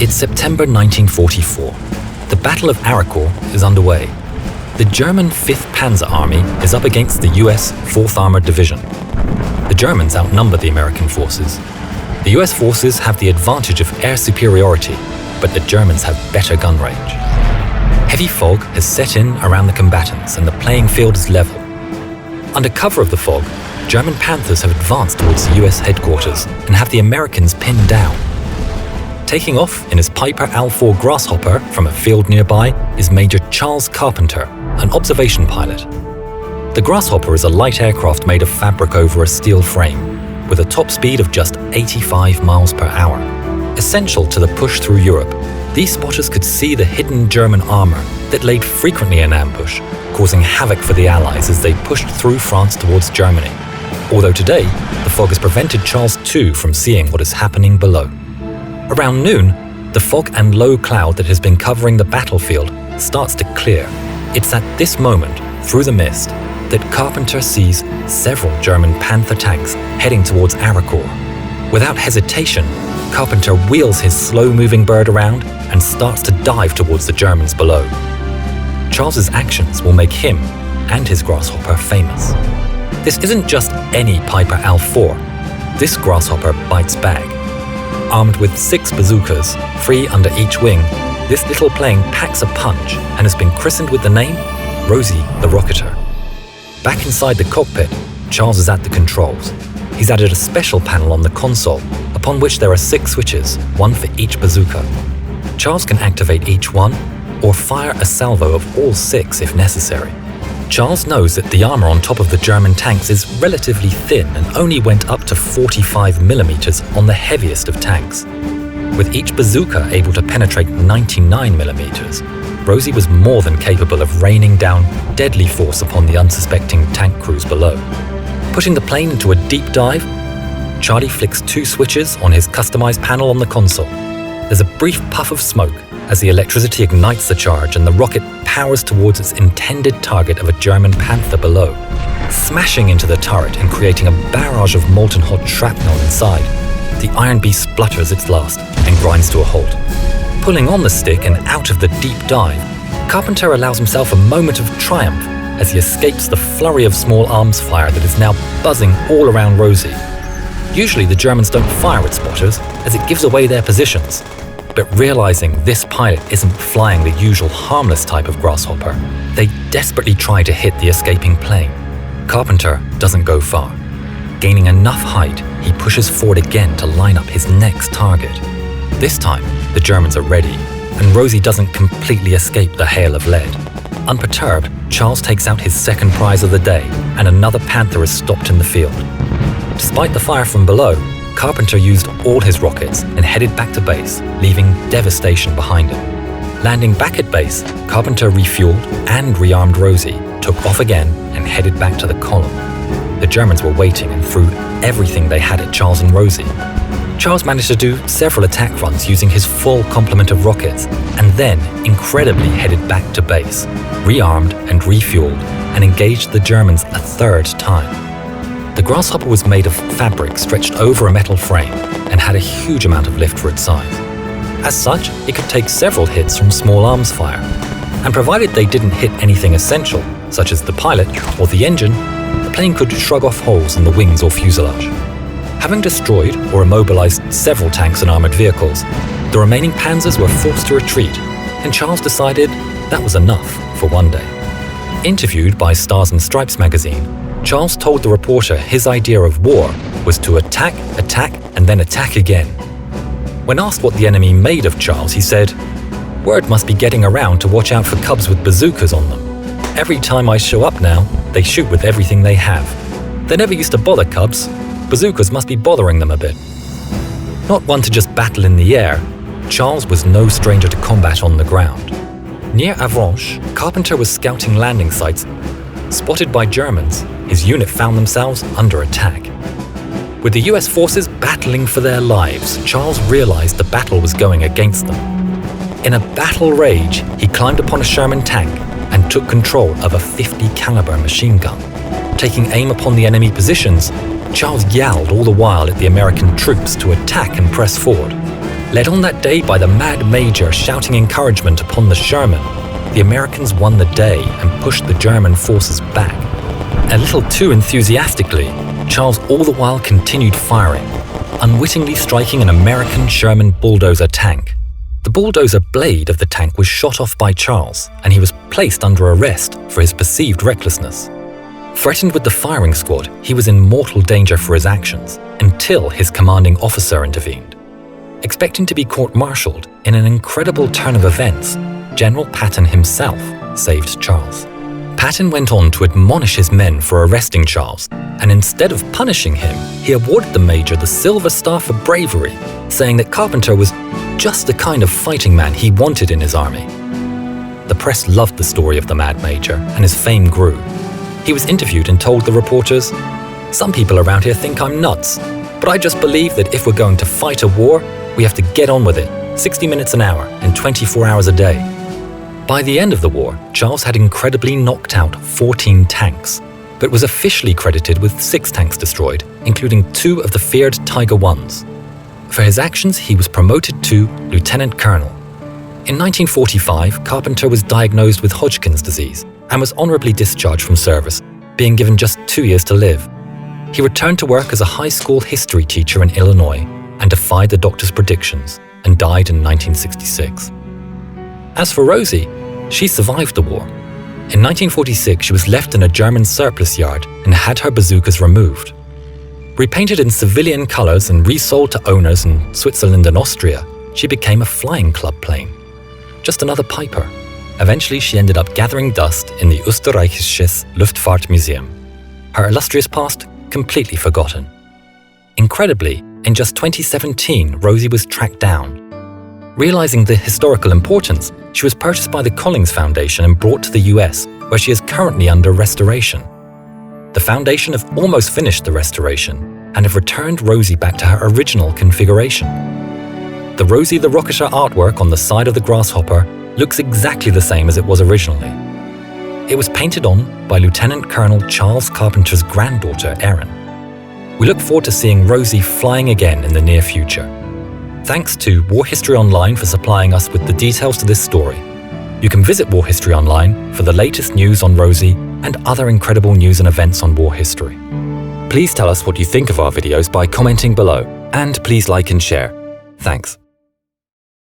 It's September 1944. The Battle of Arcourt is underway. The German 5th Panzer Army is up against the US 4th Armored Division. The Germans outnumber the American forces. The US forces have the advantage of air superiority, but the Germans have better gun range. Heavy fog has set in around the combatants and the playing field is level. Under cover of the fog, German Panthers have advanced towards the US headquarters and have the Americans pinned down. Taking off in his Piper L-4 Grasshopper from a field nearby is Major Charles Carpenter, an observation pilot. The Grasshopper is a light aircraft made of fabric over a steel frame, with a top speed of just 85 miles per hour. Essential to the push through Europe, these spotters could see the hidden German armor that laid frequently in ambush, causing havoc for the Allies as they pushed through France towards Germany. Although today, the fog has prevented Charles II from seeing what is happening below. Around noon, the fog and low cloud that has been covering the battlefield starts to clear. It's at this moment, through the mist, that Carpenter sees several German Panther tanks heading towards Arcourt. Without hesitation, Carpenter wheels his slow-moving bird around and starts to dive towards the Germans below. Charles's actions will make him and his Grasshopper famous. This isn't just any Piper L-4. This Grasshopper bites back. Armed with 6 bazookas, 3 under each wing, this little plane packs a punch and has been christened with the name Rosie the Rocketer. Back inside the cockpit, Charles is at the controls. He's added a special panel on the console, upon which there are 6 switches, 1 for each bazooka. Charles can activate each one, or fire a salvo of all 6 if necessary. Charles knows that the armor on top of the German tanks is relatively thin and only went up to 45mm on the heaviest of tanks. With each bazooka able to penetrate 99mm, Rosie was more than capable of raining down deadly force upon the unsuspecting tank crews below. Putting the plane into a deep dive, Charlie flicks 2 switches on his customized panel on the console. There's a brief puff of smoke as the electricity ignites the charge and the rocket powers towards its intended target of a German Panther below, smashing into the turret and creating a barrage of molten hot shrapnel inside. The Iron Beast splutters its last and grinds to a halt. Pulling on the stick and out of the deep dive, Carpenter allows himself a moment of triumph as he escapes the flurry of small arms fire that is now buzzing all around Rosie. Usually the Germans don't fire at spotters as it gives away their positions. But realizing this pilot isn't flying the usual harmless type of Grasshopper, they desperately try to hit the escaping plane. Carpenter doesn't go far. Gaining enough height, he pushes forward again to line up his next target. This time, the Germans are ready, and Rosie doesn't completely escape the hail of lead. Unperturbed, Charles takes out his second prize of the day, and another Panther is stopped in the field. Despite the fire from below, Carpenter used all his rockets and headed back to base, leaving devastation behind him. Landing back at base, Carpenter refueled and rearmed Rosie, took off again and headed back to the column. The Germans were waiting and threw everything they had at Charles and Rosie. Charles managed to do several attack runs using his full complement of rockets, and then incredibly headed back to base, rearmed and refueled, and engaged the Germans a 3rd time. The Grasshopper was made of fabric stretched over a metal frame and had a huge amount of lift for its size. As such, it could take several hits from small arms fire, and provided they didn't hit anything essential, such as the pilot or the engine, the plane could shrug off holes in the wings or fuselage. Having destroyed or immobilized several tanks and armored vehicles, the remaining panzers were forced to retreat, and Charles decided that was enough for one day. Interviewed by Stars and Stripes magazine, Charles told the reporter his idea of war was to attack, and then attack again. When asked what the enemy made of Charles, he said, "Word must be getting around to watch out for cubs with bazookas on them. Every time I show up now, they shoot with everything they have. They never used to bother cubs. Bazookas must be bothering them a bit." Not one to just battle in the air, Charles was no stranger to combat on the ground. Near Avranches, Carpenter was scouting landing sites. Spotted by Germans, his unit found themselves under attack. With the US forces battling for their lives, Charles realized the battle was going against them. In a battle rage, he climbed upon a Sherman tank and took control of a 50 caliber machine gun. Taking aim upon the enemy positions, Charles yelled all the while at the American troops to attack and press forward. Led on that day by the Mad Major shouting encouragement upon the Sherman, the Americans won the day and pushed the German forces back. A little too enthusiastically, Charles all the while continued firing, unwittingly striking an American Sherman bulldozer tank. The bulldozer blade of the tank was shot off by Charles, and he was placed under arrest for his perceived recklessness. Threatened with the firing squad, he was in mortal danger for his actions until his commanding officer intervened. Expecting to be court-martialed, in an incredible turn of events, General Patton himself saved Charles. Patton went on to admonish his men for arresting Charles, and instead of punishing him, he awarded the Major the Silver Star for bravery, saying that Carpenter was just the kind of fighting man he wanted in his army. The press loved the story of the Mad Major, and his fame grew. He was interviewed and told the reporters, "Some people around here think I'm nuts, but I just believe that if we're going to fight a war, we have to get on with it, 60 minutes an hour and 24 hours a day." By the end of the war, Charles had incredibly knocked out 14 tanks, but was officially credited with 6 tanks destroyed, including 2 of the feared Tiger Is. For his actions, he was promoted to Lieutenant Colonel. In 1945, Carpenter was diagnosed with Hodgkin's disease and was honorably discharged from service, being given just 2 years to live. He returned to work as a high school history teacher in Illinois and defied the doctor's predictions and died in 1966. As for Rosie, she survived the war. In 1946, she was left in a German surplus yard and had her bazookas removed. Repainted in civilian colors and resold to owners in Switzerland and Austria, she became a flying club plane. Just another piper. Eventually, she ended up gathering dust in the Österreichisches Luftfahrtmuseum. Her illustrious past completely forgotten. Incredibly, in just 2017, Rosie was tracked down. Realizing the historical importance, she was purchased by the Collings Foundation and brought to the US, where she is currently under restoration. The foundation have almost finished the restoration and have returned Rosie back to her original configuration. The Rosie the Rocketer artwork on the side of the Grasshopper looks exactly the same as it was originally. It was painted on by Lieutenant Colonel Charles Carpenter's granddaughter, Erin. We look forward to seeing Rosie flying again in the near future. Thanks to War History Online for supplying us with the details to this story. You can visit War History Online for the latest news on Rosie and other incredible news and events on war history. Please tell us what you think of our videos by commenting below, and please like and share. Thanks.